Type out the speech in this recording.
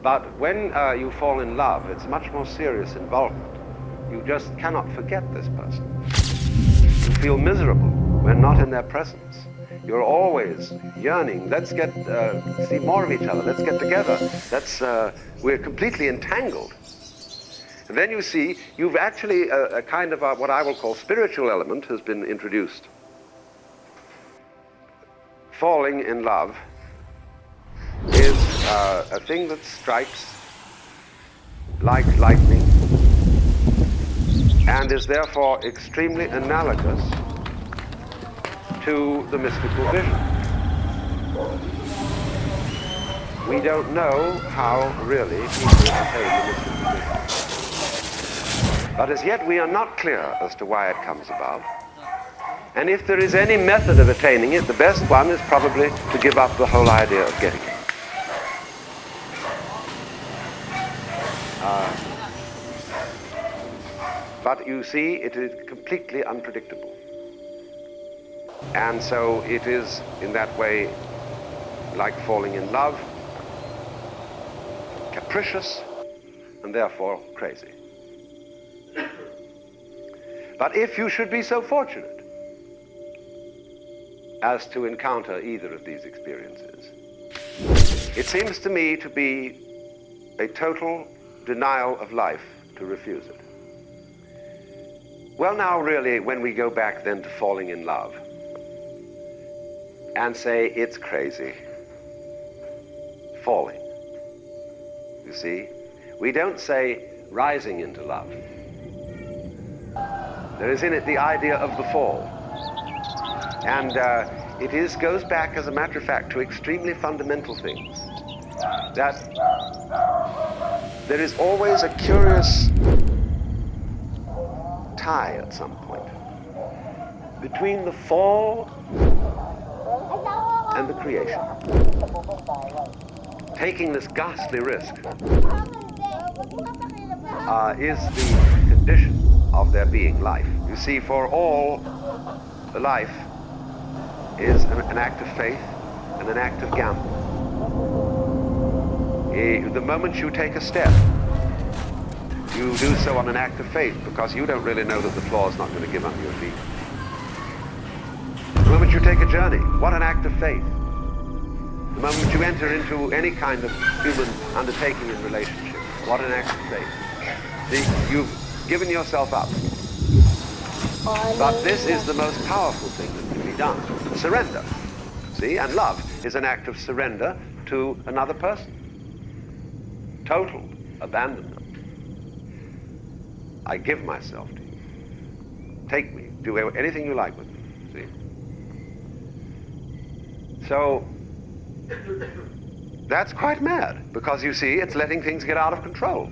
But when you fall in love, it's much more serious involvement. You just cannot forget this person. You feel miserable when not in their presence. You're always yearning, let's see more of each other, let's get together, we're completely entangled. And then you see, you've actually, a kind of what I will call spiritual element has been introduced. Falling in love is a thing that strikes like lightning and is therefore extremely analogous to the mystical vision. We don't know how really people attain the mystical vision. But as yet we are not clear as to why it comes about. And if there is any method of attaining it, the best one is probably to give up the whole idea of getting it. But you see, it is completely unpredictable. And so it is, in that way, like falling in love, capricious, and therefore crazy. But if you should be so fortunate as to encounter either of these experiences, it seems to me to be a total denial of life to refuse it. Well, now really, when we go back then to falling in love and say it's crazy, falling, you see, we don't say rising into love. There is in it the idea of the fall. And it goes back, as a matter of fact, to extremely fundamental things. That there is always a curious tie at some point between the fall and the creation. Taking this ghastly risk is the condition of there being life. You see, for all, the life is an act of faith and an act of gamble. The moment you take a step, you do so on an act of faith because you don't really know that the floor is not going to give under your feet. The moment you take a journey, what an act of faith. The moment you enter into any kind of human undertaking in relationship, what an act of faith. See, you've given yourself up. But this is the most powerful thing that can be done. Surrender. See, and love is an act of surrender to another person. Total abandonment. I give myself to you. Take me. Do anything you like with me. See? So, that's quite mad, because you see, it's letting things get out of control.